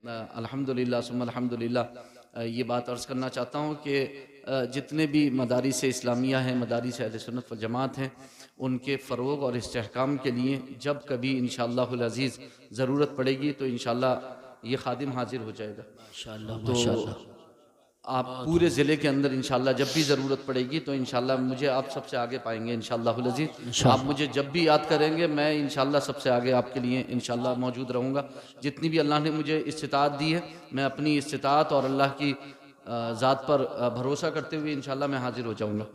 अल्हम्दुलिल्लाह सुम्मा अल्हम्दुलिल्लाह। ये बात अर्ज़ करना चाहता हूँ कि जितने भी मदारिस इस्लामिया हैं, मदारिस अहले सुन्नत वल जमात हैं, उनके फ़रोग़ और इस्तेहकाम के लिए जब कभी इंशाअल्लाहुल अज़ीज़ ज़रूरत पड़ेगी तो इंशाअल्लाह ये ख़ादिम हाज़िर हो जाएगा। माशाअल्लाह तो माशाअल्लाह। आप बहुत पूरे ज़िले के अंदर इंशाअल्लाह जब भी ज़रूरत पड़ेगी तो इंशाअल्लाह मुझे आप सबसे आगे पाएंगे इंशाअल्लाहुल अज़ीज़। आप इंशाअल्लाह। मुझे जब भी याद करेंगे मैं इंशाअल्लाह सबसे आगे आपके लिए इंशाअल्लाह मौजूद रहूँगा। जितनी भी अल्लाह ने मुझे इस्तिताअत दी है, मैं अपनी इस्तिताअत और अल्लाह की ज़ात पर भरोसा करते हुए इंशाअल्लाह मैं हाज़िर हो जाऊँगा।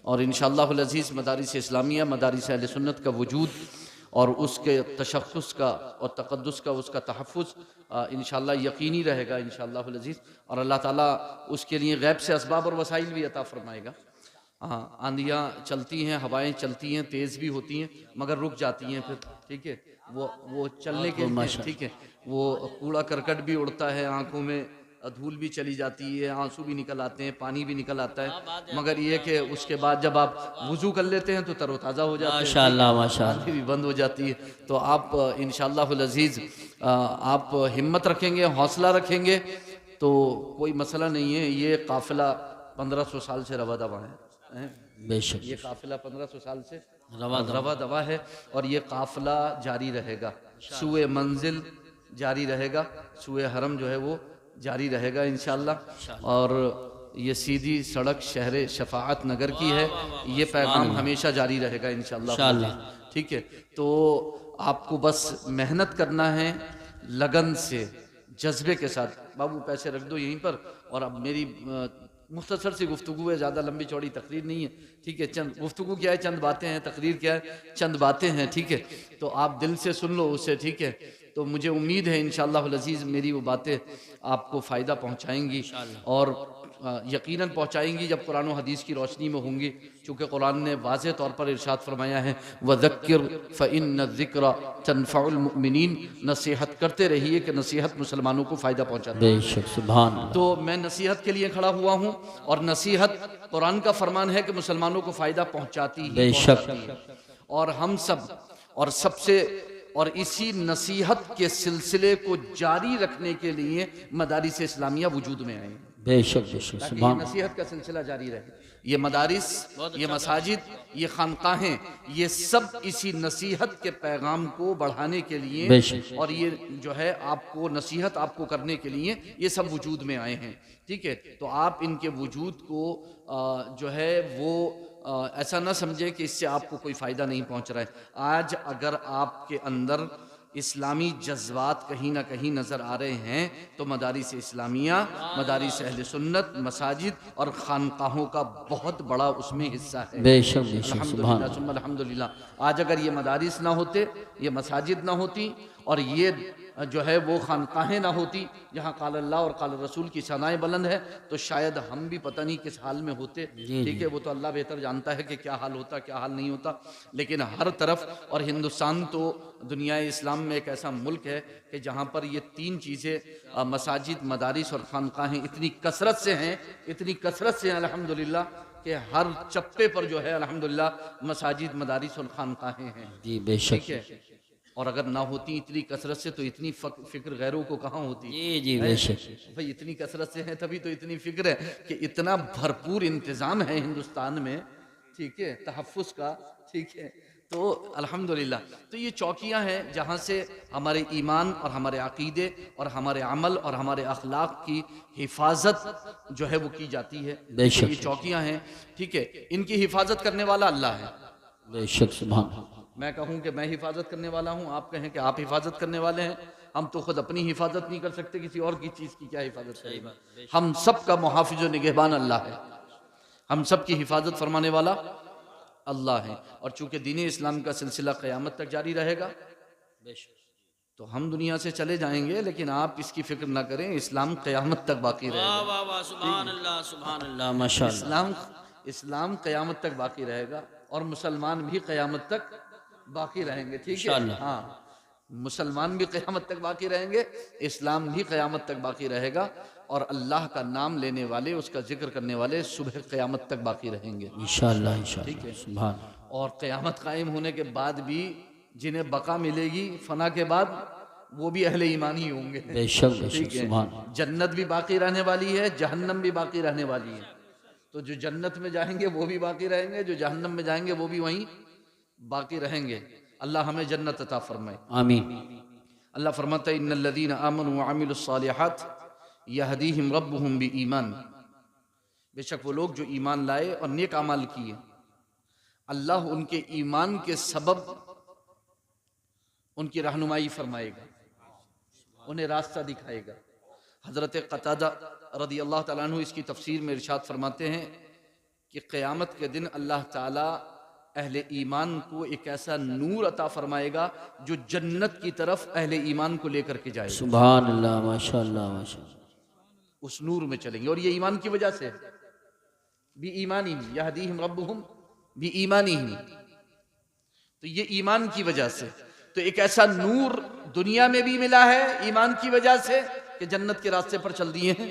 और इंशाअल्लाहुल अज़ीज़ मदारिस इस्लामिया, मदारिस अहले सुन्नत का वजूद और उसके तशख़्ख़ुस का और तक़द्दुस का उसका तहफ़्फ़ुज़ इंशाअल्लाह यकीनी रहेगा इंशाअल्लाहुल अज़ीज़। और अल्लाह ताला उसके लिए गैब से असबाब और वसाइल भी अता फ़रमाएगा। हाँ, आंधियाँ चलती हैं, हवाएँ चलती हैं, तेज़ भी होती हैं मगर रुक जाती हैं फिर, ठीक है? वो चलने बहुत के बहुत लिए, ठीक माशाअल्लाह। है? वो कूड़ा करकट भी उड़ता है, आँखों में धूल भी चली जाती है, आँसू भी निकल आते हैं, पानी भी निकल आता है, मगर ये कि उसके बाद जब आप वुज़ू कर लेते हैं तो तरोताज़ा हो जाते हैं, ठीक है? माशाअल्लाह आँखें माशाअल्लाह। भी बंद हो जाती है। तो आप इंशाअल्लाहुल अज़ीज़ आप हिम्मत रखेंगे, हौसला रखेंगे तो कोई मसला नहीं है। ये काफ़िला 1500 साल से रवा दवा है। बेशक ये काफ़िला 1500 साल से रवा दवा रवा दवा है और ये काफ़िला जारी रहेगा। सुए मंजिल जारी रहेगा, सुए हरम जो है वो जारी रहेगा इंशाअल्लाह। और ये सीधी सड़क शहर शफ़ाअत नगर की है, ये सुभान पैगाम अल्लाह। हमेशा जारी रहेगा इंशाअल्लाह। इंशाअल्लाह। ठीक है, तो आपको बस मेहनत करना है लगन से, जज्बे के साथ। बाबू पैसे रख दो यहीं पर। और अब मेरी मुख्तसर सी गुफ्तगू है, ज़्यादा लंबी चौड़ी तकरीर नहीं है, ठीक है? चंद गुफ्तगू क्या है, चंद बातें हैं, तकरीर क्या है, चंद बातें हैं, ठीक है? तो आप दिल से सुन लो उसे, ठीक है? तो मुझे उम्मीद है इंशाअल्लाहुल अज़ीज़ मेरी वो बातें आपको फ़ायदा पहुँचाएँगी और यकीनन पहुँचाएँगी जब कुरान और हदीस की रोशनी में होंगी। चूँकि कुरान ने वाज़ेह तौर पर इरशाद फरमाया है, वज़क्किर फ़इन्न ज़िक्रा तनफ़उल मुमिनीन। नसीहत करते रहिए कि नसीहत मुसलमानों को फ़ायदा पहुँचाती है। बेशक सुभान अल्लाह। तो मैं नसीहत के लिए खड़ा हुआ हूँ और नसीहत कुरान का फरमान है कि मुसलमानों को फ़ायदा पहुँचाती ही बेशक पहुँचाती है। और हम सब और सबसे और इसी नसीहत के सिलसिले को जारी रखने के लिए मदारिस इस्लामिया वजूद में आए हैं, बेशक बेशक ताकि ये सुभान। नसीहत का सिलसिला जारी रहे। ये मदारिस, ये मसाजिद, ये खानकाहें, ये सब इसी नसीहत के पैगाम को बढ़ाने के लिए बेशक और ये जो है आपको नसीहत आपको करने के लिए ये सब वजूद में आए हैं, ठीक है? तो आप इनके वजूद को जो है वो ऐसा ना समझे कि इससे आपको कोई फ़ायदा नहीं पहुंच रहा है। आज अगर आपके अंदर इस्लामी जज्बात कहीं ना कहीं नज़र आ रहे हैं तो मदारिस इस्लामिया, मदारिस अहले सुन्नत, मसाजिद और खानकाहों का बहुत बड़ा उसमें हिस्सा है। बेशक बेशक सुभान अल्हम्दुलिल्लाह सुम्मा अल्हम्दुलिल्लाह। आज अगर ये मदारिस ना होते, ये मसाजिद ना होती और ये जो है वो खानकाहें ना होती जहाँ क़ाल अल्लाह और क़ाल रसूल की सनाएँ बुलंद है, तो शायद हम भी पता नहीं किस हाल में होते, जी ठीक जी। है? वो तो अल्लाह बेहतर जानता है कि क्या हाल होता, क्या हाल नहीं होता। लेकिन हर तरफ और हिंदुस्तान तो दुनिया इस्लाम में एक ऐसा मुल्क है कि जहाँ पर ये तीन चीज़ें मसाजिद, मदारिस और खानकाहें इतनी कसरत से हैं, इतनी कसरत से हैं अल्हम्दुलिल्लाह कि हर चप्पे पर जो है अल्हम्दुलिल्लाह मसाजिद, मदारिस और खानकाहें हैं, जी बेशक। ठीक है? और अगर ना होती इतनी कसरत से तो इतनी फ़िक्र गैरों को कहाँ होती जी जी है? बेशक। भाई इतनी कसरत से है तभी तो इतनी फ़िक्र है कि इतना भरपूर इंतज़ाम है हिंदुस्तान में, ठीक है? तहफ़्फ़ुज़ का, ठीक है? तो अल्हम्दुलिल्लाह। तो ये चौकियाँ हैं जहाँ से हमारे ईमान और हमारे अक़ीदे और हमारे अमल और हमारे अख़लाक़ की हिफाज़त जो है वो की जाती है। देखिए ये बेशक चौकियाँ हैं, ठीक है? इनकी हिफाज़त करने वाला अल्लाह है। बेशक सुभान। मैं कहूँ कि मैं हिफाजत करने वाला हूँ, आप कहें कि आप हिफाजत करने वाले हैं। हम तो खुद अपनी हिफाजत नहीं कर सकते, किसी और की चीज़ की क्या हिफाजत करेंगे? हम सब का मुहाफ़िज़ व निगहबान अल्लाह है। हम सब की हिफाजत फरमाने वाला अल्लाह है। और चूँकि दीन इस्लाम का सिलसिला क़यामत तक जारी रहेगा, तो हम दुनिया से चले जाएंगे लेकिन आप इसकी फ़िक्र ना करें, इस्लाम क़यामत तक बाकी वाह रहेगा। वाह वाह सुभान अल्लाह सुभान अल्लाह माशाअल्लाह। इस्लाम इस्लाम क़यामत तक बाकी रहेगा और मुसलमान भी क़यामत तक बाकी रहेंगे, ठीक है? इंशाअल्लाह। हाँ, मुसलमान भी क़यामत तक बाकी रहेंगे, इस्लाम भी क़यामत तक बाकी रहेगा और अल्लाह का नाम लेने वाले, उसका ज़िक्र करने वाले सुबह क़यामत तक बाकी रहेंगे, इंशाअल्लाह ठीक इंशाअल्लाह है? सुभान। और क़यामत कायम होने के बाद भी जिन्हें बका मिलेगी फ़ना के बाद, वो भी अहले ईमान ही होंगे। बेशक बेशक ठीक है, सुभान जन्नत भी बाकी रहने वाली है, जहन्नम भी बाकी रहने वाली है। तो जो जन्नत में जाएंगे वो भी बाकी रहेंगे, जो जहन्नम में जाएंगे वो भी वहीं बाकी रहेंगे। अल्लाह हमें जन्नत अता फरमाए, आमीन। अल्लाह फरमाता है इन्नल्लज़ीना आमनू व अमिलुस्सालिहात यहदीहिम रब्बुहुम बिईमान, बेशक वो लोग जो ईमान लाए और नेक अमाल किए, अल्लाह उनके ईमान के सबब उनकी रहनुमाई फरमाएगा, उन्हें रास्ता दिखाएगा। हज़रत क़तादा रज़ी अल्लाह तआला अन्हु इसकी तफसीर में इरशाद फरमाते हैं कि क़यामत के दिन अल्लाह ताला अहले ईमान को एक ऐसा नूर अता फरमाएगा जो जन्नत की तरफ अहले ईमान को लेकर के जाएगा। सुभान अल्लाह, माशाअल्लाह माशाअल्लाह। उस नूर में चलेंगे और ये ईमान की वजह से भी ईमानी यहदीहिम रब्बुहुम भी ईमानी ही, तो ये ईमान की वजह से तो एक ऐसा नूर दुनिया में भी मिला है ईमान की वजह से कि जन्नत के रास्ते पर चल दिए हैं।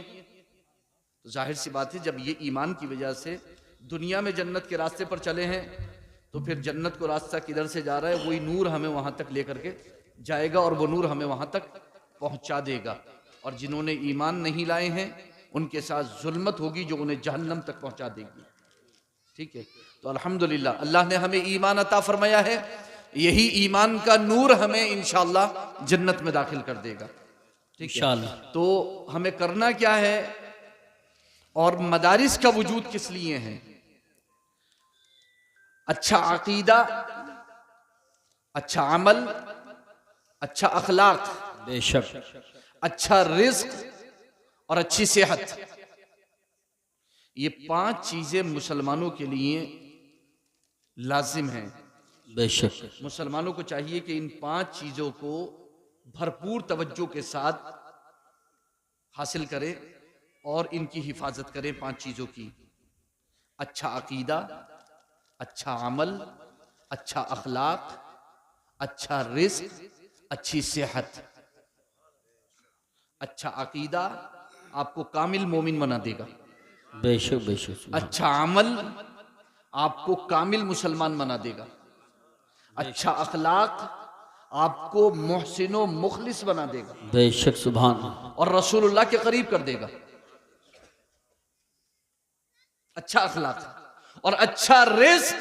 तो जाहिर सी बात है जब ये ईमान की वजह से दुनिया में जन्नत के रास्ते पर चले हैं तो फिर जन्नत को रास्ता किधर से जा रहा है, वही नूर हमें वहां तक लेकर के जाएगा और वो नूर हमें वहां तक पहुंचा देगा। और जिन्होंने ईमान नहीं लाए हैं उनके साथ जुल्मत होगी जो उन्हें जहन्नम तक पहुंचा देगी। ठीक है, तो अल्हम्दुलिल्लाह अल्लाह ने हमें ईमान अता फरमाया है, यही ईमान का नूर हमें इंशाअल्लाह जन्नत में दाखिल कर देगा। ठीक है, तो हमें करना क्या है और मदारिस का वजूद किस लिए है? अच्छा अकीदा, अच्छा अमल, अच्छा अखलाक, बेशक, अच्छा रिज्क और अच्छी सेहत, ये 5 चीजें मुसलमानों के लिए लाजिम हैं। बेशक मुसलमानों को चाहिए कि इन 5 चीजों को भरपूर तवज्जो के साथ हासिल करें और इनकी हिफाजत करें। 5 चीजों की, अच्छा अकीदा, अच्छा अमल, अच्छा अखलाक, अच्छा रिज्क, अच्छी सेहत। अच्छा अकीदा आपको कामिल मोमिन बना देगा। बेशक बेशक। अच्छा अमल आपको कामिल मुसलमान बना देगा। अच्छा अखलाक आपको मोहसिनो मुखलिस बना देगा। बेशक सुभान। और रसूलुल्लाह के करीब कर देगा। अच्छा अखलाक और अच्छा रिज्क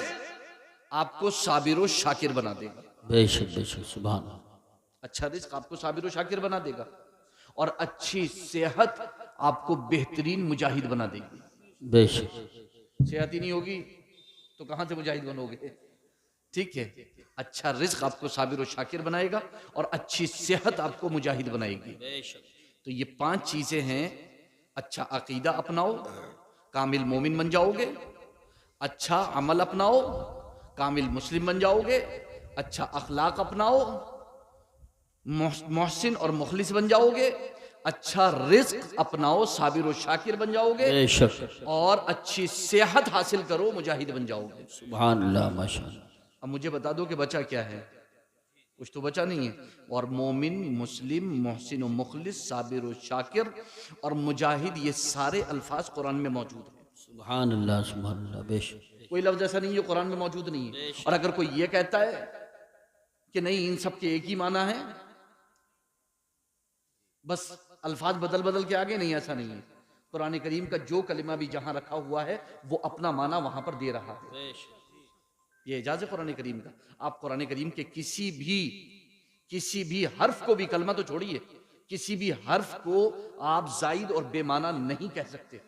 आपको साबिर और शाकिर बना देगा। बेशक बेशक सुभान। अच्छा रिज्क आपको साबिर और शाकिर बना देगा और अच्छी सेहत आपको बेहतरीन मुजाहिद बना देगी। बेशक। सेहत ही नहीं होगी तो कहां से मुजाहिद बनोगे? ठीक है, अच्छा रिज्क आपको साबिर और शाकिर बनाएगा और अच्छी सेहत आपको मुजाहिद बनाएगी। तो ये 5 चीजें हैं। अच्छा अकीदा अपनाओ, कामिल मोमिन बन जाओगे। अच्छा अमल अपनाओ, कामिल मुस्लिम बन जाओगे। अच्छा अखलाक अपनाओ, मोहसिन और मुखलिस बन जाओगे। अच्छा रिज्क अपनाओ, साबिर और शाकिर बन जाओगे। और अच्छी सेहत हासिल करो, मुजाहिद बन जाओगे। सुभान अल्लाह माशाअल्लाह। अब मुझे बता दो कि बचा क्या है? कुछ तो बचा नहीं है। और मोमिन, मुस्लिम, मोहसिन और मुखलिस, साबिर और शाकिर और मुजाहिद, ये सारे अल्फाज कुरान में मौजूद हैं। सुभान अल्लाह सुभान अल्लाह। बेशक कोई लफ्ज ऐसा नहीं जो कुरान में मौजूद नहीं है। और अगर कोई ये कहता है कि नहीं इन सब के एक ही माना है, बस अल्फाज बदल बदल के आगे, नहीं, ऐसा नहीं है। कुरान करीम का जो कलिमा भी जहां रखा हुआ है वो अपना माना वहां पर दे रहा है। ये एजाज है कुरान करीम का। आप कुरान करीम के किसी भी हर्फ को भी, कलमा तो छोड़िए, किसी भी हर्फ को आप जायद और बेमाना नहीं कह सकते।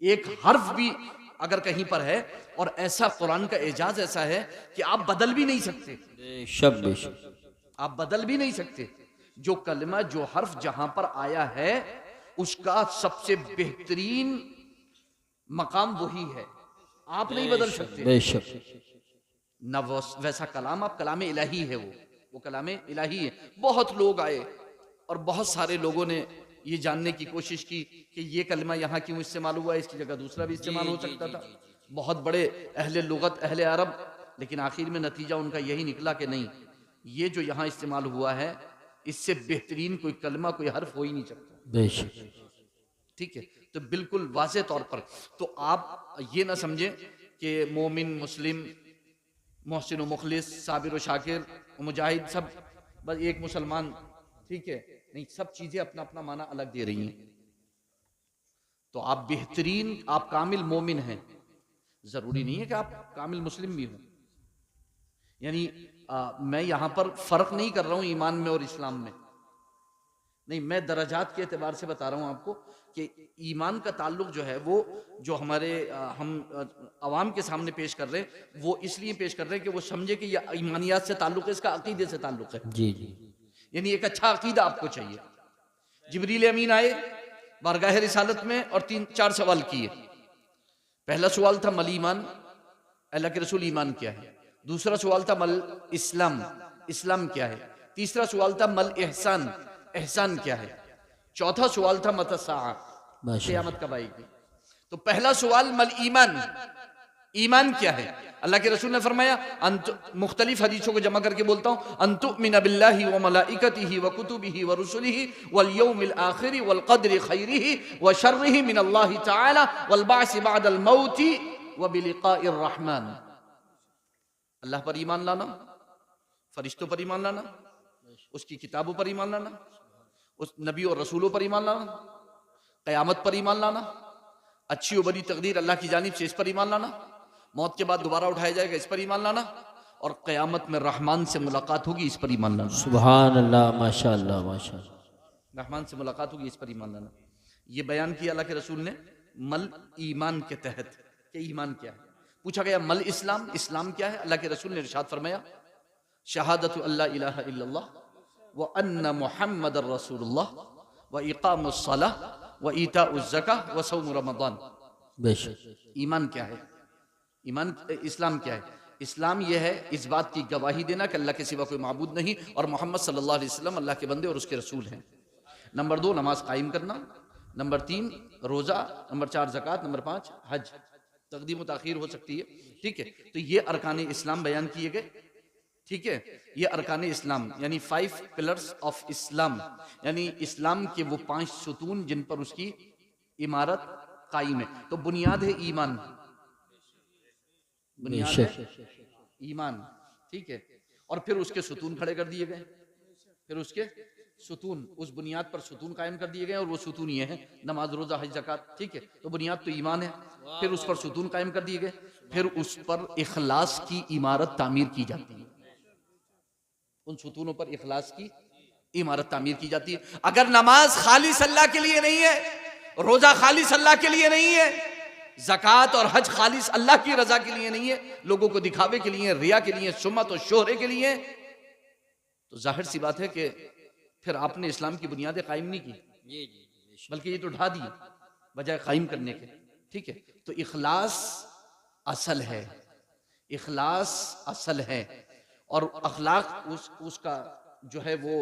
एक हर्फ भी अगर कहीं पर है, और ऐसा कुरान का एजाज ऐसा है कि आप बदल भी नहीं सकते। बेशक बेशक आप बदल भी नहीं सकते। जो कलमा, जो हर्फ जहां पर आया है उसका सबसे बेहतरीन मकाम वही है, आप नहीं बदल सकते। बेशक न वैसा कलाम, आप कलाम इलाही है, वो कलाम इलाही है। बहुत लोग आए और बहुत सारे लोगों ने ये जानने की कोशिश की कि ये कलमा यहाँ क्यों इस्तेमाल हुआ, इसकी जगह दूसरा भी इस्तेमाल हो सकता था। बहुत बड़े अहले लुगत, अहले अरब, लेकिन आखिर में नतीजा उनका यही निकला कि नहीं, ये जो यहाँ इस्तेमाल हुआ है इससे बेहतरीन कोई कलमा, कोई हर्फ हो ही नहीं सकता। बेशक। ठीक है, तो बिल्कुल वाज़े तौर पर तो आप ये ना समझें कि मोमिन, मुस्लिम, मोहसिन व मुखलिस, साबिर व शाकिर, मुजाहिद सब बस एक मुसलमान, ठीक है, नहीं, सब चीजें अपना अपना माना अलग दे रही हैं। तो आप बेहतरीन, आप कामिल मोमिन हैं, जरूरी नहीं है कि आप कामिल मुस्लिम भी हो। यानी मैं यहां पर फर्क नहीं कर रहा हूं ईमान में और इस्लाम में, नहीं, मैं दराजात के एतबार से बता रहा हूं आपको कि ईमान का ताल्लुक जो है वो जो हमारे हम अवाम के सामने पेश कर रहे हैं, वो इसलिए पेश कर रहे हैं कि वो समझे कि ये ईमानियात से ताल्लुक है, इसका अकीदे से ताल्लुक है। जी जी। यानी एक अच्छा अकीदा आपको चाहिए। जिब्रील अमीन आए बारगाह रिसालत में और 3-4 सवाल किए। पहला सवाल था मल ईमान, अल्लाह के रसूल ईमान क्या है। दूसरा सवाल था मल इस्लाम, इस्लाम क्या है। तीसरा सवाल था मल एहसान, एहसान क्या है। चौथा सवाल था मतसा, क़यामत कब आएगी। तो पहला सवाल मल ईमान, ईमान क्या है। अल्लाह के रसूल ने फरमाया, मुख्तलिफ हदीसों को जमा करके बोलता हूं, अंतुमिन बिल्लाहि व मलाइकतिहि व कुतुबिहि व रुसुलिहि वल यौमिल आखिर वल क़द्रि खैरिहि व शर्रिहि मिन अल्लाह तआला वल बअस बअदल मौति व बिलिक़ाइर रहमान। अल्लाह पर ईमान लाना, फरिश्तों पर ईमान लाना, उसकी किताबों पर ईमान लाना, उस नबी और रसूलों पर ईमान लाना, क़यामत पर ईमान लाना, अच्छी और बड़ी तकदीर अल्लाह की जानिब से, इस पर ईमान लाना, मौत के बाद दोबारा उठाया जाएगा, इस पर ईमान लाना, और क़यामत में रहमान से मुलाकात होगी, इस पर ईमान लाना। सुभान अल्लाह, माशाअल्लाह माशाअल्लाह। रहमान से मुलाकात होगी, इस पर ईमान लाना। ये बयान किया अल्लाह के रसूल ने मल ईमान के तहत कि ईमान क्या है। पूछा गया मल इस्लाम, इस्लाम क्या है। अल्लाह के रसूल ने इरशाद फरमाया, शहादतु अल्ला इलाहा इल्लल्लाह व अन्ना मुहम्मदर रसूलुल्लाह व इकामुस सलाह व ईताउज़ ज़काह व सौम रमज़ान। बेशक। ईमान क्या है, ईमान, इस्लाम क्या है। इस्लाम यह है इस बात की गवाही देना कि अल्लाह के सिवा कोई माबूद नहीं और मोहम्मद सल्लल्लाहु अलैहि वसल्लम अल्लाह के बंदे और उसके रसूल हैं। नंबर 2 नमाज कायम करना, नंबर 3 रोजा, नंबर 4 ज़कात, नंबर 5 हज। तकदीम ताखीर हो सकती है, ठीक है। तो ये अरकान इस्लाम बयान किए गए, ठीक है। ये अरकान इस्लाम यानी 5 पिलर्स ऑफ इस्लाम, यानी इस्लाम के वो 5 सुतून जिन पर उसकी इमारत कायम है। तो बुनियाद है ईमान, बुनियाद है ईमान, ठीक है। और फिर उसके सुतून खड़े कर दिए गए, फिर उसके सुतून, उस बुनियाद पर सुतून कायम कर दिए गए, और वो सुतून ये हैं नमाज रोजा हज ज़कात, ठीक है। तो बुनियाद तो ईमान है, फिर उस पर सुतून कायम कर दिए गए, फिर उस पर इखलास की इमारत तामीर की जाती है। उन सुतूनों पर इखलास की इमारत तामीर की जाती है। अगर नमाज खालिस अल्लाह के लिए नहीं है, रोजा खालिस अल्लाह के लिए नहीं है, ज़कात और हज खालिस अल्लाह की रजा के लिए नहीं है, लोगों को दिखावे के लिए, रिया के लिए, सुम्मत और शोहरे के लिए, तो जाहिर सी बात है कि फिर आपने इस्लाम की बुनियादें कायम नहीं की, बल्कि ये तो ढा दी बजाय कायम करने के, ठीक है। तो इखलास असल है, इखलास असल है। और अखलाक उसका जो है वो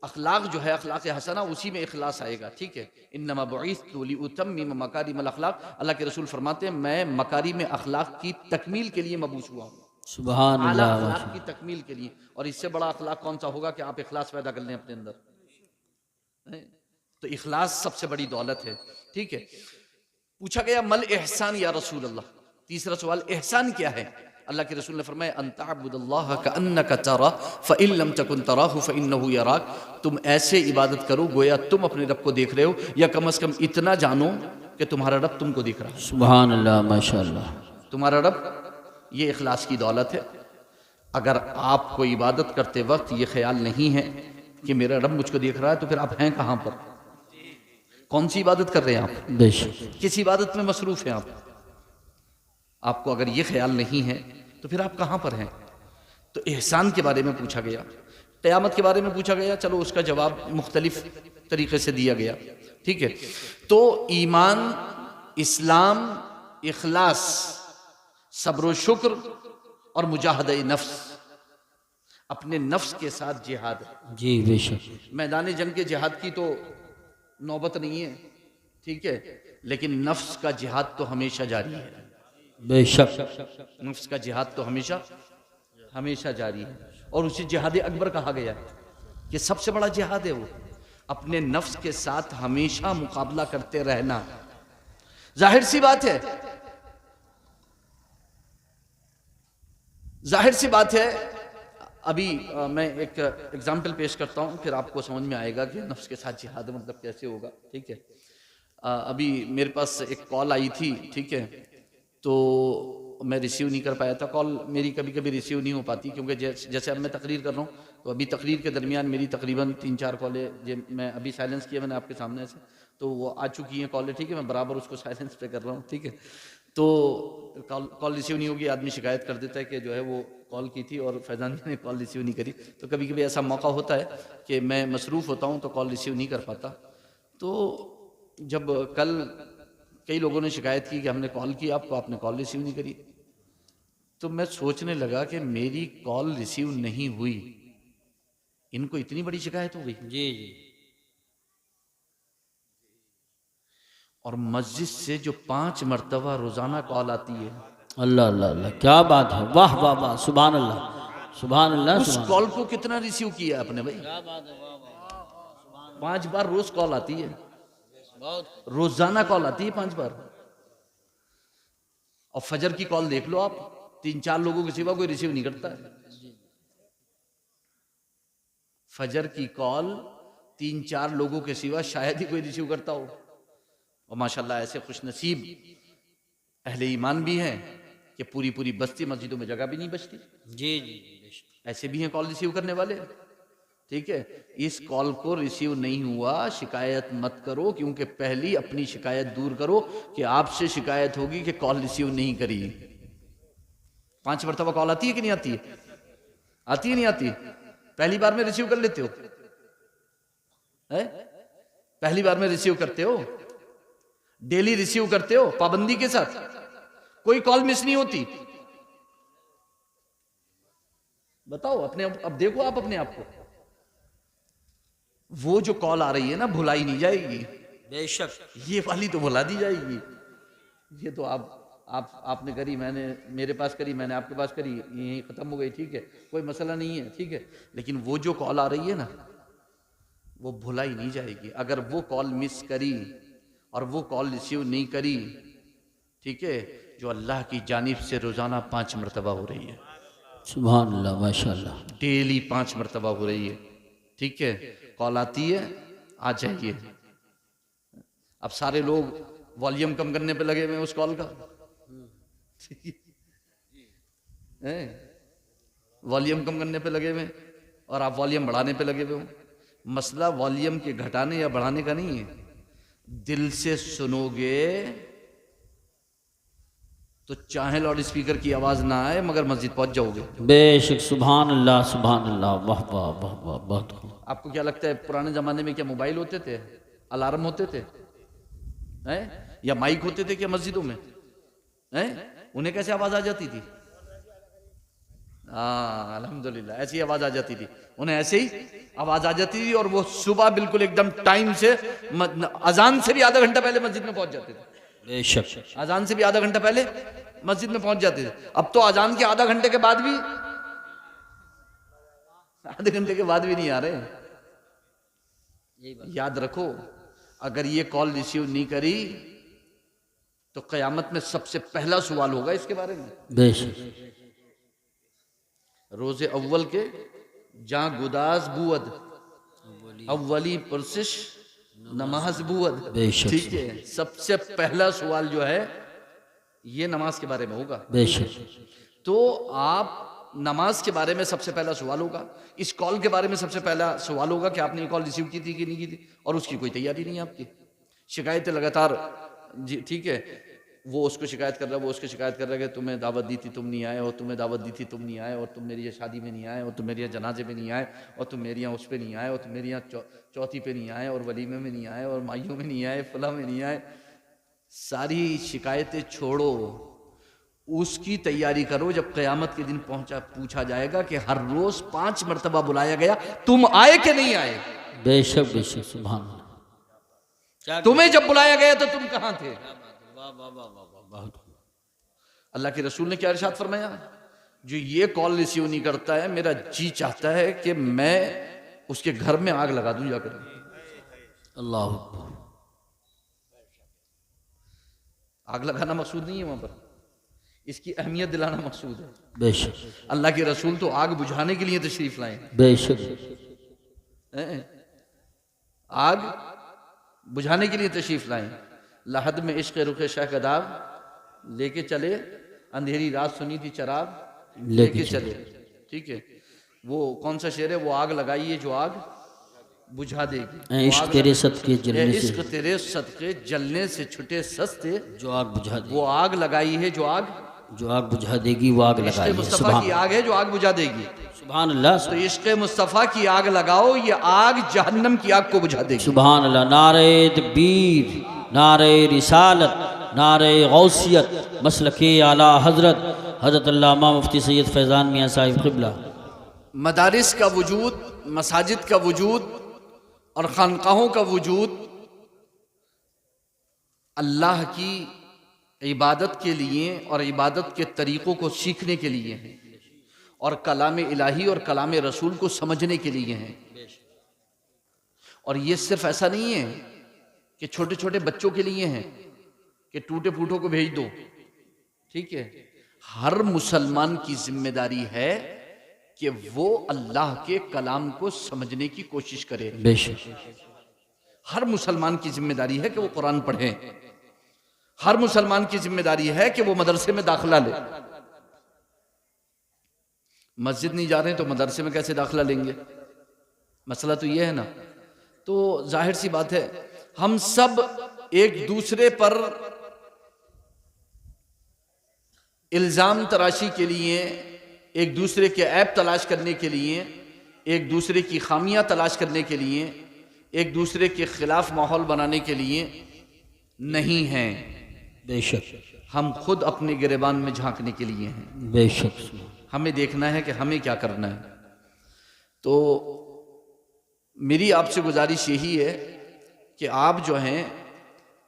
अखलाक जो है अखलाक हसना, उसी में इखलास आएगा, ठीक है। इन्नमा बुइस्तु लिउतम्मिम मकारिमल अखलाक, अल्लाह के रसूल फरमाते हैं मैं मकारिम अखलाक की तकमील के लिए मबूस हुआ हूँ, सुभान आला अल्लाह। अखलाक की तकमील के लिए। और इससे बड़ा अखलाक कौन सा होगा कि आप इखलास पैदा कर लें अपने अंदर, तो इखलास सबसे बड़ी दौलत है, ठीक है। पूछा गया मल एहसान या रसूल अल्लाह, तीसरा सवाल एहसान क्या है। अल्लाह के रसूल ने फरमाया अंतअब्दुल्लाह कअन्नका तरा फ़इन लम तकुन तराहु फ़इन्नहु यराक, तुम ऐसे इबादत करो गोया तुम अपने रब को देख रहे हो, या कम से कम इतना जानो कि तुम्हारा रब तुमको देख रहा है। सुभान अल्लाह, माशाअल्लाह। तुम्हारा रब, ये इखलास की दौलत है। अगर आपको इबादत करते वक्त ये ख्याल नहीं है कि मेरा रब मुझको देख रहा है, तो फिर आप हैं कहाँ पर, कौन सी इबादत कर रहे हैं आप, बेशक। किस इबादत में मसरूफ हैं आप। आपको अगर ये ख्याल नहीं है तो फिर आप कहाँ पर हैं। तो एहसान के बारे में पूछा गया, क़यामत के बारे में पूछा गया, चलो उसका जवाब मुख्तलिफ तरीके से दिया गया, ठीक है। तो ईमान, इस्लाम, इखलास, सब्र शुक्र और मुजाहदा नफ्स, अपने नफ्स के साथ जिहाद है। जी बेशक। मैदान जंग के जिहाद की तो नौबत नहीं है, ठीक है, लेकिन नफ्स का जिहाद तो हमेशा जारी है, बेशक। नफ्स का जिहाद तो हमेशा हमेशा जारी है। और उसे जिहाद अकबर कहा गया है कि सबसे बड़ा जिहाद है वो, अपने नफ्स के साथ हमेशा मुकाबला करते रहना। जाहिर सी बात है, जाहिर सी बात है, अभी मैं एक एग्जाम्पल पेश करता हूँ, फिर आपको समझ में आएगा कि नफ्स के साथ जिहाद मतलब कैसे होगा। ठीक है, अभी मेरे पास एक कॉल आई थी, ठीक है, तो मैं रिसीव नहीं कर पाया था। कॉल मेरी कभी कभी रिसीव नहीं हो पाती, क्योंकि जैसे अब मैं तकरीर कर रहा हूँ, तो अभी तकरीर के दरमियान मेरी तकरीबन 3-4 कॉलें, जो मैं अभी साइलेंस किया मैंने आपके सामने से, तो वो आ चुकी हैं कॉलें। ठीक है, मैं बराबर उसको साइलेंस पे कर रहा हूँ। ठीक है, तो कॉल रिसीव नहीं होगी, आदमी शिकायत कर देता है कि जो है वो कॉल की थी और फैज़ान जी ने कॉल रिसीव नहीं करी। तो कभी कभी ऐसा मौका होता है कि मैं मसरूफ़ होता हूँ तो कॉल रिसीव नहीं कर पाता। तो जब कल कई लोगों ने शिकायत की कि हमने कॉल की आपको, आपने कॉल रिसीव नहीं करी, तो मैं सोचने लगा कि मेरी कॉल रिसीव नहीं हुई, इनको इतनी बड़ी शिकायत हो गई। जी जी। और मस्जिद से जो 5 मरतबा रोजाना कॉल आती है, अल्लाह अल्लाह अल्लाह, क्या बात है, वाह वाह वाह, सुभान अल्लाह सुभान अल्लाह उस सुभान कॉल को कितना रिसीव किया आपने भाई? क्या बात है, वाह वाह, 5 बार रोज कॉल आती है, बहुत रोजाना कॉल आती है 5 बार। और फजर की कॉल देख लो आप, 3-4 लोगों के सिवा कोई रिसीव नहीं करता है। फजर की कॉल 3-4 लोगों के सिवा शायद ही कोई रिसीव करता हो। और माशाल्लाह ऐसे खुशनसीब अहले ईमान भी हैं कि पूरी पूरी बस्ती मस्जिदों में जगह भी नहीं बचती। जी जी जी। ऐसे भी हैं कॉल रिसीव करने वाले। ठीक है, इस कॉल को रिसीव नहीं हुआ, शिकायत मत करो, क्योंकि पहली अपनी शिकायत दूर करो कि आपसे शिकायत होगी कि कॉल रिसीव नहीं करी। 5 मरतबा कॉल आती है कि नहीं आती है? आती है नहीं आती? पहली बार में रिसीव कर लेते हो है? पहली बार में रिसीव करते हो? डेली रिसीव करते हो पाबंदी के साथ? कोई कॉल मिस नहीं होती? बताओ अपने, अब देखो आप अपने आप को। वो जो कॉल आ रही है ना, भुलाई नहीं जाएगी, बेशक। ये वाली तो भुला दी जाएगी। ये तो आपने करी, मैंने मेरे पास करी, मैंने आपके पास करी, यही खत्म हो गई। ठीक है, कोई मसला नहीं है। ठीक है, लेकिन वो जो कॉल आ रही है ना, वो भुलाई नहीं जाएगी। अगर वो कॉल मिस करी और वो कॉल रिसीव नहीं करी, ठीक है, जो अल्लाह की जानिब से रोजाना 5 मरतबा हो रही है, सुभान अल्लाह माशाल्लाह, डेली 5 मरतबा हो रही है। ठीक है, कॉल आती है, आ जाइए। अब सारे लोग वॉल्यूम कम करने पे लगे हुए हैं उस कॉल का, वॉल्यूम कम करने पे लगे हुए हैं और आप वॉल्यूम बढ़ाने पे लगे हुए हो। मसला वॉल्यूम के घटाने या बढ़ाने का नहीं है, दिल से सुनोगे तो चाहे लाउड स्पीकर की आवाज ना आए मगर मस्जिद पहुंच जाओगे। बेशक, सुभान अल्लाह वाह वाह वाह वाह, बहुत खूब। आपको क्या लगता है पुराने जमाने में क्या मोबाइल होते थे, अलार्म होते थे हैं, या माइक होते थे क्या मस्जिदों में हैं? उन्हें कैसे आवाज आ जाती थी? हाँ अल्हम्दुलिल्लाह, ऐसी आवाज आ जाती थी, उन्हें ऐसे ही आवाज आ जाती थी। और वो सुबह बिल्कुल एकदम टाइम से, अजान से भी आधा घंटा पहले मस्जिद में पहुंच जाते थे। बेशक, अजान से भी आधा घंटा पहले मस्जिद में पहुंच जाते थे। अब तो अजान के आधा घंटे के बाद भी, आधे घंटे के बाद भी नहीं आ रहे। याद रखो, अगर ये कॉल रिसीव नहीं करी तो कयामत में सबसे पहला सवाल होगा इसके बारे में। बेशक, रोजे अव्वल के जहां गुदास बुअद अव्वली पुरसिश नमाज बुअद। बेशक, ठीक है, सबसे पहला सवाल जो है ये नमाज के बारे में होगा। बेशक, तो आप नमाज के बारे में सबसे पहला सवाल होगा, इस कॉल के बारे में सबसे पहला सवाल होगा कि आपने ये कॉल रिसीव की थी कि नहीं की थी, और उसकी कोई तैयारी नहीं है आपकी। शिकायतें लगातार, जी ठीक है, वो उसको शिकायत कर रहा है, वो उसको शिकायत कर रहा है कि तुम्हें दावत दी थी तुम नहीं आए, और तुम्हें दावत दी थी तुम नहीं आए, और तुम मेरी शादी में नहीं आए, और तुम मेरे यहाँ जनाजे में नहीं आए, और तुम मेरे यहाँ उस पर नहीं आए, और तुम मेरे यहाँ चौथी पे नहीं आए, और वलीमे में नहीं आए, और माइयों में नहीं आए, फला में नहीं आए। सारी शिकायतें छोड़ो, उसकी तैयारी करो जब क़यामत के दिन पूछा जाएगा कि हर रोज 5 मरतबा बुलाया गया, तुम आए कि नहीं आए? बेशक, बेशक, सुभान अल्लाह। तुम्हें जब बुलाया गया तो तुम कहां थे? वाह वाह वाह वाह वाह, बहुत खूब। अल्लाह के रसूल ने क्या इरशाद फरमाया? जो ये कॉल रिसीव नहीं करता है, मेरा जी चाहता है कि मैं उसके घर में आग लगा दूं जाकर। अल्लाह अकबर। आग लगाना मकसूद नहीं है वहां पर, इसकी अहमियत दिलाना मकसूद है। बेशक अल्लाह के रसूल तो आग बुझाने के लिए तशरीफ लाए, बेशक हैं? आग बुझाने के लिए तशरीफ लाए। लहद में इश्क रुखे शाह का दाग लेके चले, अंधेरी रात सुनी थी चराग लेके चले। ठीक है, वो कौन सा शेर है? वो आग लगाई है जो आग बुझा देगी। इश्क तेरे सदके जलने से, इश्क तेरे सदके जलने से छुटे सस्ते, जो आग बुझा दे, वो आग लगाई है जो आग बुझा देगी, वो आग इश्क लगाई है। मुस्तफ़ा सुभान की आग है जो आग बुझा देगी। सुभान अल्लाह, तो इश्क मुस्तफ़ा की आग लगाओ, ये आग जहन्नम की आग को बुझा देगी। सुभान अल्लाह। नारे तकबीर, नारे रिसालत, नारे गौसियत, मसलके आला हजरत हजरत अल्लामा मुफ्ती सैयद फैज़ान मियाँ साहिब क़िबला। मदारिस का वजूद, मसाजिद का वजूद और खानकाहों का वजूद अल्लाह की इबादत के लिए और इबादत के तरीक़ों को सीखने के लिए है, और कलाम इलाही और कलाम रसूल को समझने के लिए है। और ये सिर्फ ऐसा नहीं है कि छोटे छोटे बच्चों के लिए है कि टूटे फूटों को भेज दो। ठीक है, हर मुसलमान की जिम्मेदारी है कि वो अल्लाह के कलाम को समझने की कोशिश करे। बेशक हर मुसलमान की जिम्मेदारी है कि वो कुरान पढ़े। हर मुसलमान की जिम्मेदारी है कि वो मदरसे में दाखिला ले। मस्जिद नहीं जा रहे हैं तो मदरसे में कैसे दाखिला लेंगे? मसला तो ये है ना। तो जाहिर सी बात है, हम सब एक दूसरे पर इल्जाम तराशी के लिए, एक दूसरे के ऐब तलाश करने के लिए, एक दूसरे की खामियां तलाश करने के लिए, एक दूसरे के खिलाफ माहौल बनाने के लिए नहीं हैं। बेशक हम खुद अपने गिरेबान में झांकने के लिए हैं। बेशक हमें देखना है कि हमें क्या करना है। तो मेरी आपसे गुजारिश यही है कि आप जो हैं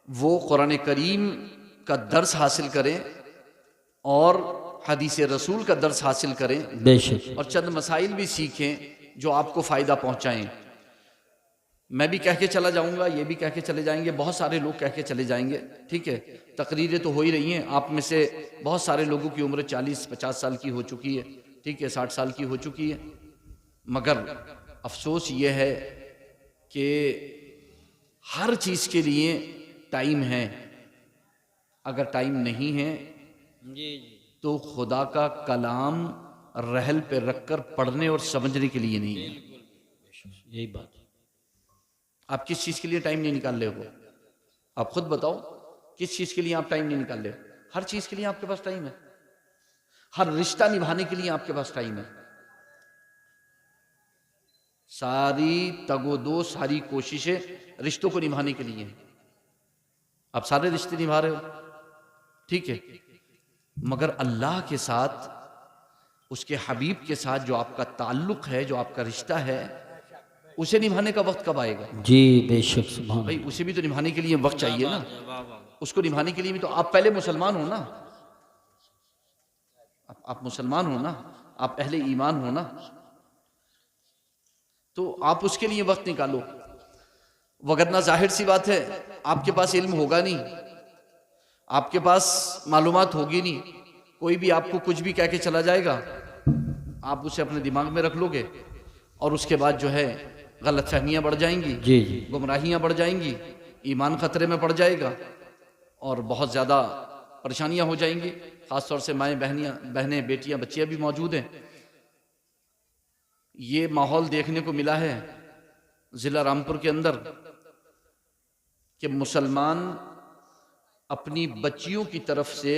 वो कुरान करीम का दर्स हासिल करें और हदीस रसूल का दर्स हासिल करें, बेशक, और चंद मसाइल भी सीखें जो आपको फ़ायदा पहुंचाएं। मैं भी कह के चला जाऊंगा, ये भी कह के चले जाएंगे, बहुत सारे लोग कह के चले जाएंगे। ठीक है, तकरीरें तो हो ही रही हैं। आप में से बहुत सारे लोगों की उम्र 40-50 साल की हो चुकी है। ठीक है, 60 साल की हो चुकी है। मगर अफसोस ये है कि हर चीज़ के लिए टाइम है। अगर टाइम नहीं है तो खुदा का कलाम रहल पे रखकर पढ़ने और समझने के लिए नहीं है। यही बात है। आप किस चीज़ के लिए टाइम नहीं निकाल रहे हो? आप खुद बताओ, किस चीज़ के लिए आप टाइम नहीं निकाल रहे हो? हर चीज़ के लिए आपके पास टाइम है। हर रिश्ता निभाने के लिए आपके पास टाइम है। सारी तगोदो, सारी कोशिशें रिश्तों को निभाने के लिए हैं। आप सारे रिश्ते निभा रहे हो, ठीक है, मगर अल्लाह के साथ, उसके हबीब के साथ जो आपका ताल्लुक है, जो आपका रिश्ता है, उसे निभाने का वक्त कब आएगा? जी बेशक, सुभान भाई उसे भी तो निभाने के लिए वक्त चाहिए ना। उसको निभाने के लिए भी तो आप पहले मुसलमान हो ना। आप मुसलमान हो ना, आप अहले ईमान हो ना, तो आप उसके लिए वक्त निकालो। वगरना जाहिर सी बात है आपके पास इल्म होगा नहीं, आपके पास मालूमात होगी नहीं। कोई भी आपको कुछ भी कह के चला जाएगा, आप उसे अपने दिमाग में रख लोगे और उसके बाद जो है गलत फहमियाँ बढ़ जाएंगी, जी जी, गुमराहियाँ बढ़ जाएंगी, ईमान खतरे में पड़ जाएगा और बहुत ज़्यादा परेशानियाँ हो जाएंगी। ख़ासतौर से माएँ, बहनें, बेटियाँ, बच्चियाँ भी मौजूद हैं। ये माहौल देखने को मिला है ज़िला रामपुर के अंदर कि मुसलमान अपनी बच्चियों की तरफ से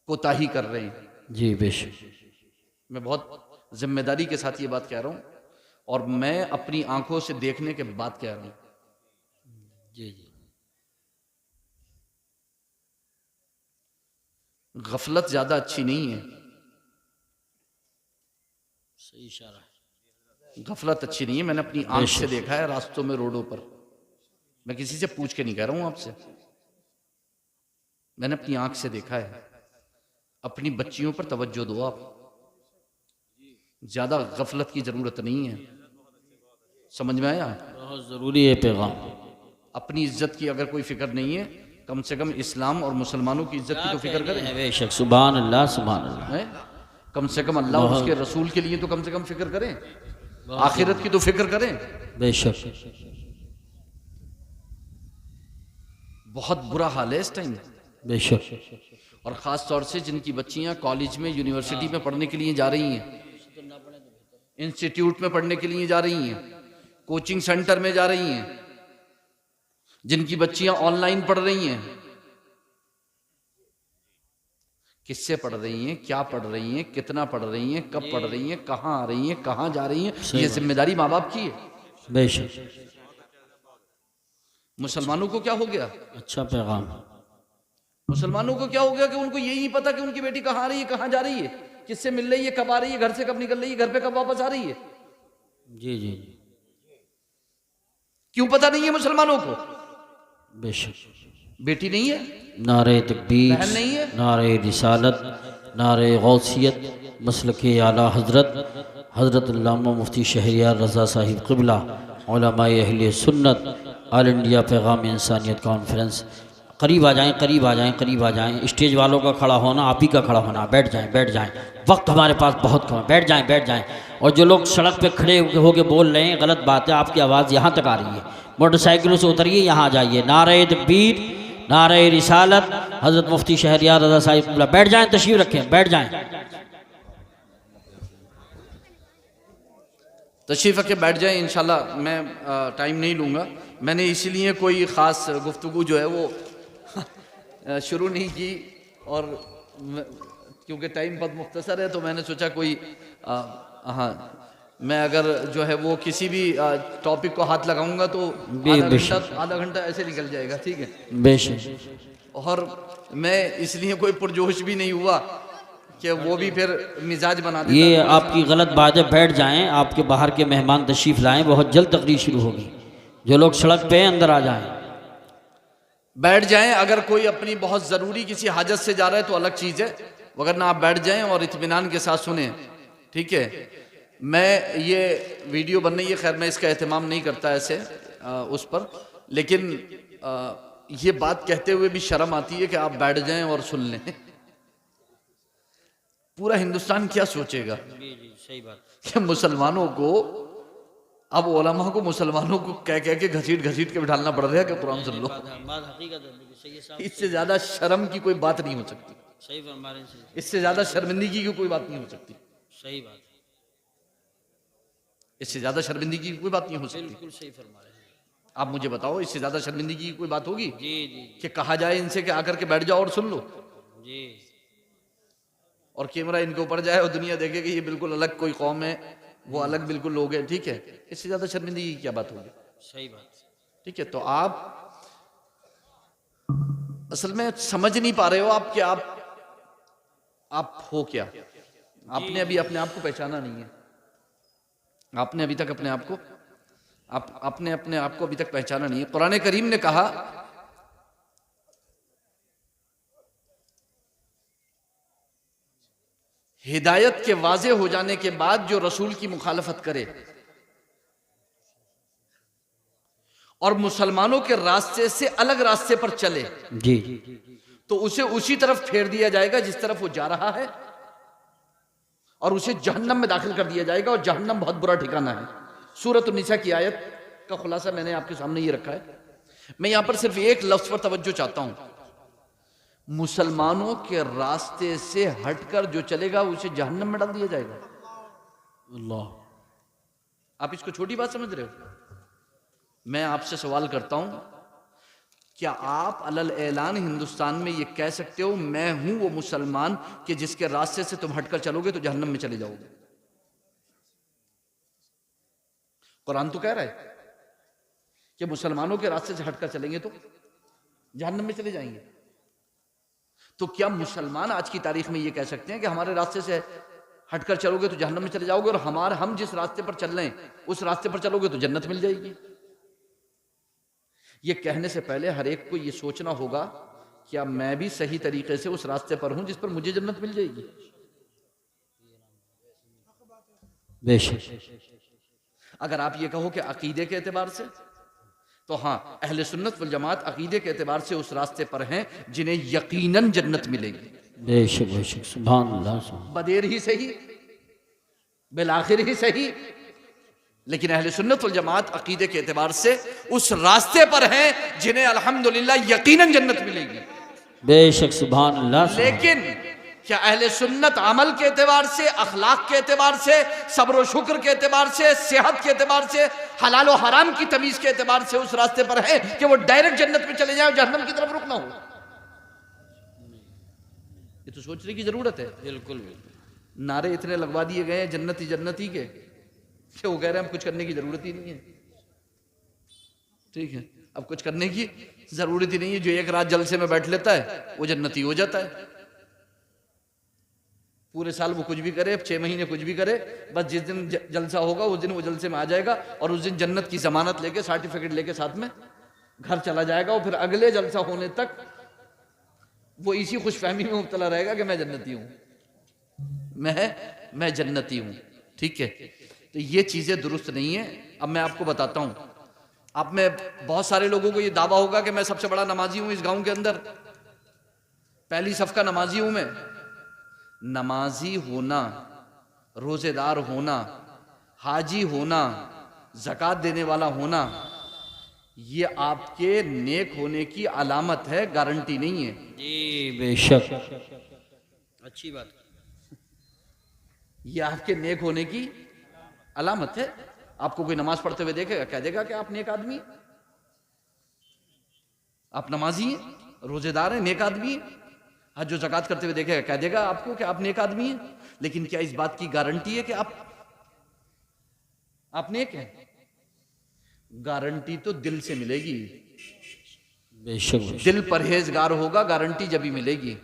कोताही कर रहे हैं। जी बेशक, मैं बहुत जिम्मेदारी के साथ ये बात कह रहा हूँ और मैं अपनी आंखों से देखने के बाद कह रहा हूँ। जी जी, गफलत ज्यादा अच्छी नहीं है। सही इशारा है। गफलत अच्छी नहीं है। मैंने अपनी आंख से देखा है रास्तों में, रोडों पर। मैं किसी से पूछ के नहीं कह रहा हूं आपसे, मैंने अपनी आंख से देखा है। अपनी बच्चियों पर तवज्जो दो आप। ज्यादा गफलत की जरूरत नहीं है। समझ में आया? बहुत ज़रूरी है पैगाम। अपनी इज्जत की अगर कोई फिक्र नहीं है, कम से कम इस्लाम और मुसलमानों की इज्जत की तो फिक्र करें। बेशक, सुभान अल्लाह सुभान अल्लाह। हैं? कम से कम अल्लाह और उसके रसूल के लिए तो कम से कम फिक्र करें, आखिरत की तो फिक्र करें। बेशक बहुत बुरा हाल है इस टाइम, बेशक। और ख़ास तौर से जिनकी बच्चियां कॉलेज में यूनिवर्सिटी में पढ़ने के लिए जा रही हैं, इंस्टीट्यूट में पढ़ने के लिए जा रही हैं, कोचिंग सेंटर में जा रही हैं, जिनकी बच्चियां ऑनलाइन पढ़ रही हैं, किससे पढ़ रही हैं, क्या पढ़ रही हैं, कितना पढ़ रही हैं, कब पढ़ रही हैं, कहाँ आ रही हैं, कहाँ जा रही हैं, ये जिम्मेदारी माँ बाप की है। बेशक। मुसलमानों को क्या हो गया? अच्छा पैगाम। मुसलमानों को क्या हो गया कि उनको यही नहीं पता कि उनकी बेटी कहाँ आ रही है, कहाँ जा रही है, किससे मिल रही है, कब आ रही है, घर से कब निकल रही है, घर पे कब वापस आ रही है। जी जी जी। क्यों पता नहीं है मुसलमानों को? बेशक। बेटी नहीं है, नारे तकबीर, बहन नहीं है, नारे रिसालत, नारे गौसियत, मसलके आला हज़रत हज़रत अल्लामा मुफ्ती शहरियार रज़ा साहिब क़िबला, उलमाए अहले सुन्नत, ऑल इंडिया पैगाम इंसानियत कॉन्फ्रेंस। करीब आ जाएं, करीब आ जाएं, करीब आ जाएं। स्टेज वालों का खड़ा होना, आप ही का खड़ा होना। बैठ जाएं, बैठ जाएं, वक्त हमारे पास बहुत कम है। बैठ जाएं, बैठ जाएं। और जो लोग सड़क पे खड़े होके बोल रहे हैं, गलत बात है, आपकी आवाज़ यहाँ तक आ रही है। मोटरसाइकिलों से उतरिए, यहाँ आ जाइए। नारे तकबीर, नारे रिसालत, हज़रत मुफ्ती शहरियार रज़ा साहिब क़िबला। बैठ जाएं, तशरीफ़ रखें, बैठ जाएं। तशरीफ़ रख के बैठ जाए। इंशाल्लाह मैं टाइम नहीं लूँगा। मैंने इसीलिए कोई ख़ास गुफ्तगू जो है वो शुरू नहीं की, और क्योंकि टाइम बहुत मुख्तसर है तो मैंने सोचा कोई हाँ, मैं अगर जो है वो किसी भी टॉपिक को हाथ लगाऊंगा तो आधा घंटा ऐसे निकल जाएगा। ठीक है, बेशक। और मैं इसलिए कोई पुरजोश भी नहीं हुआ कि वो भी फिर मिजाज बना देता। ये आपकी गलत बात है। बैठ जाएं, आपके बाहर के मेहमान तशरीफ़ लाएं, बहुत जल्द तकरीर शुरू होगी। जो लोग सड़क पे हैं अंदर आ जाएं, बैठ जाएं। अगर कोई अपनी बहुत ज़रूरी किसी हाजत से जा रहा है तो अलग चीज़ है, वरना आप बैठ जाएं और इत्मीनान के साथ सुने। ठीक है, मैं ये वीडियो बन रही है, खैर मैं इसका एहतमाम नहीं करता ऐसे उस पर, लेकिन ये बात कहते हुए भी शर्म आती है कि आप बैठ जाएं और सुन लें। पूरा हिंदुस्तान क्या सोचेगा? सही बात। कि मुसलमानों को, अब उलमा को मुसलमानों को कह कह के घसीट घसीट के बिठाना पड़ रहा है कि कुरान सुन लो। इससे ज्यादा शर्म की कोई बात नहीं हो सकती। सही फरमा रहे हैं। इससे ज्यादा शर्मिंदगी की कोई बात नहीं हो सकती। सही बात। इससे ज्यादा शर्मिंदगी की कोई बात नहीं हो सकती। बिल्कुल सही फरमा रहे हैं। आप मुझे बताओ, इससे ज्यादा शर्मिंदगी की कोई बात होगी? जी जी कि कहा जाए इनसे कि आकर के बैठ जाओ और सुन लो, जी। और कैमरा इनके ऊपर जाए और दुनिया देखे कि ये बिल्कुल अलग कोई कौम है, वो अलग बिल्कुल लोग हैं। ठीक है, इससे ज्यादा शर्मिंदगी की क्या बात होगी? सही बात। ठीक है, तो आप असल में समझ नहीं पा रहे हो आप कि आप हो क्या। आपने अभी अपने आप को पहचाना नहीं है। आपने अभी तक अपने आप को आपने अपने आप को अभी तक पहचाना नहीं है। कुरान करीम ने कहा, हिदायत के वाजे हो जाने के बाद जो रसूल की मुखालफत करे और मुसलमानों के रास्ते से अलग रास्ते पर चले, जी, तो उसे उसी तरफ फेर दिया जाएगा जिस तरफ वो जा रहा है, और उसे जहन्नम में दाखिल कर दिया जाएगा। और जहन्नम बहुत बुरा ठिकाना है। सूरत निसा की आयत का खुलासा मैंने आपके सामने ये रखा है। मैं यहां पर सिर्फ एक लफ्ज पर तवज्जो चाहता हूं, मुसलमानों के रास्ते से हटकर जो चलेगा उसे जहन्नम में डाल दिया जाएगा। अल्लाह, आप इसको छोटी बात समझ रहे हो? मैं आपसे सवाल करता हूं, क्या आप अलल ऐलान हिंदुस्तान में ये कह सकते हो मैं हूं वो मुसलमान कि जिसके रास्ते से तुम हटकर चलोगे तो जहन्नम में चले जाओगे? कुरान तो कह रहा है कि मुसलमानों के रास्ते से हटकर चलेंगे तो जहन्नम में चले जाएंगे। तो क्या मुसलमान आज की तारीख में ये कह सकते हैं कि हमारे रास्ते से हटकर चलोगे तो जहन्नम में चले जाओगे, और हम जिस रास्ते पर चल रहे हैं उस रास्ते पर चलोगे तो जन्नत मिल जाएगी? ये कहने से पहले हर एक को ये सोचना होगा, क्या मैं भी सही तरीके से उस रास्ते पर हूं जिस पर मुझे जन्नत मिल जाएगी? अगर आप ये कहो कि अकीदे के एतबार से, तो हाँ, अहले सुन्नत वल जमात अकीदे के एतबार से उस रास्ते पर हैं जिन्हें यकीनन जन्नत मिलेगी, बेशक सुभान अल्लाह सुभान। बदेर ही सही, बिलाखिर ही सही, लेकिन अहले सुन्नत वल जमात अकीदे के एतबार से उस रास्ते पर हैं जिन्हें अल्हम्दुलिल्लाह यकीनन जन्नत मिलेगी। बेशक सुभान अल्लाह सुभान। लेकिन क्या अहले सुन्नत अमल के एतबार से, अखलाक के एतबार से, सब्र व शुक्र के एतबार से, सेहत के एतबार से, हलाल और हराम की तमीज के एतबार से उस रास्ते पर है कि वो डायरेक्ट जन्नत में चले जाए, जहन्नम की तरफ रुकना हो? ये तो सोचने की जरूरत है। बिल्कुल बिल्कुल। नारे इतने लगवा दिए गए हैं जन्नती जन्नती के कि वो कह रहे हैं हम कुछ करने की जरूरत ही नहीं है। ठीक है, अब कुछ करने की जरूरत ही नहीं है। जो एक रात जलसे में बैठ लेता है वो जन्नती हो जाता है। पूरे साल वो कुछ भी करे, 6 महीने कुछ भी करे, बस जिस दिन जलसा होगा उस दिन वो जलसे में आ जाएगा और उस दिन जन्नत की जमानत लेके, सर्टिफिकेट लेके साथ में घर चला जाएगा। और फिर अगले जलसा होने तक वो इसी खुशफहमी में मुब्तला रहेगा कि मैं जन्नती हूं, मैं जन्नती हूं। ठीक है, तो ये चीजें दुरुस्त नहीं है। अब मैं आपको बताता हूं, आप में बहुत सारे लोगों को ये दावा होगा कि मैं सबसे बड़ा नमाजी हूं इस गांव के अंदर, पहली सफ का नमाजी हूं मैं। नमाजी होना, रोजेदार होना, हाजी होना, ज़कात देने वाला होना, ये आपके नेक होने की अलामत है, गारंटी नहीं है। जी बेशक, अच्छी बात। ये आपके नेक होने की अलामत है। आपको कोई नमाज पढ़ते हुए देखेगा, कह देगा कि आप नेक आदमी हैं, आप नमाजी हैं, रोजेदार हैं, नेक आदमी हैं। हाँ, जो ज़कात करते हुए देखेगा कह देगा आपको कि आप नेक आदमी हैं। लेकिन क्या इस बात की गारंटी है कि आप नेक हैं? गारंटी तो दिल से मिलेगी। बेशक दिल परहेजगार होगा, गारंटी जब ही मिलेगी।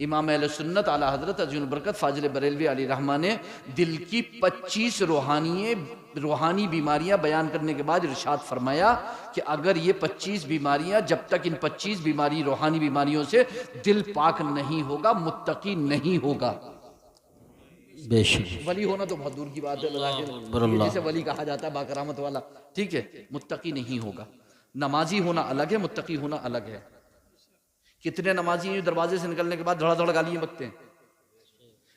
इमाम अहले सुन्नत आला हजरत अजीजुल बरकत फाजिल बरेलवी अली रहमा ने दिल की 25 रूहानी बीमारियां बयान करने के बाद इरशाद फरमाया कि अगर ये 25 बीमारियां, जब तक इन 25 बीमारी रूहानी बीमारियों से दिल पाक नहीं होगा, मुत्तकी नहीं होगा। बेशक, वली होना तो बहुत दूर की बात है, जिसे वली कहा जाता है बाकरामत वाला। ठीक है, मुत्तकी नहीं होगा। नमाजी होना अलग है, मुत्तकी होना अलग है। कितने नमाजी दरवाजे से निकलने के बाद धड़ाधड़ गालियां बकते हैं,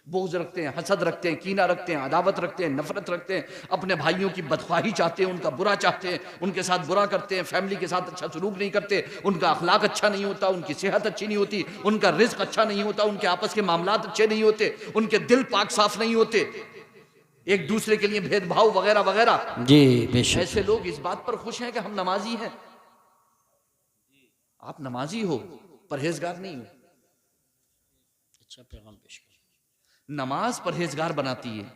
बोझ रखते हैं, हसद रखते हैं, कीना रखते हैं, अदावत रखते हैं, नफरत रखते हैं, अपने भाइयों की बदख्वाही चाहते हैं, उनका बुरा चाहते हैं, उनके साथ बुरा करते हैं, फैमिली के साथ अच्छा सलूक नहीं करते, उनका अखलाक अच्छा नहीं होता, उनकी सेहत अच्छी नहीं होती, उनका रिज्क अच्छा नहीं होता, उनके आपस के मामलात अच्छे नहीं होते, उनके दिल पाक साफ नहीं होते, एक दूसरे के लिए भेदभाव वगैरह वगैरह। जी बेशक। ऐसे लोग इस बात पर खुश हैं कि हम नमाजी हैं। आप नमाजी हो, परहेजगार नहीं हो। अच्छा पैगाम पेश कर। नमाज परहेजगार बनाती है,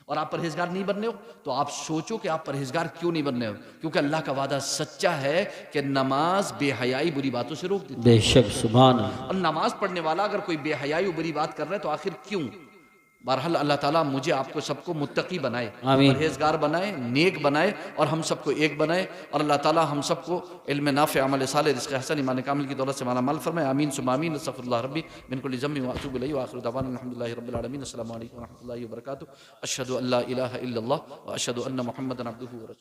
और आप परहेजगार नहीं बन रहे हो तो आप सोचो कि आप परहेजगार क्यों नहीं बन रहे हो। क्योंकि अल्लाह का वादा सच्चा है कि नमाज बेहयाई बुरी बातों से रोक देती है। बेशक सुभान अल्लाह। और नमाज पढ़ने वाला अगर कोई बेहयाई बुरी बात कर रहा है तो आखिर क्यों? बहरहाल अल्लाह ताला मुझे आपको सबको मुत्तकी बनाए, आमीन। परहेजगार बनाए, नेक बनाए, और हम सबको एक बनाए। और अल्लाह ताला हम सबको इल्म नाफ़े, अमल साले, रिज़्क़ हसन, ईमान कामिल की दौलत से माला माल फरमाए। आमीन सुम्मा आमीन। अस्तग़फिरुल्लाह रब्बी मिन कुल्लि ज़म्बि व अतूबु इलैहि व आखिरु दअवाना अल्हम्दुलिल्लाहि रब्बिल आलमीन। अस्सलामु अलैकुम व रहमतुल्लाहि व बरकातुहू। अशहदु अल्ला इलाहा इल्लल्लाह व अशहदु अन्न मुहम्मदन अब्दुहु व रसूलुहू।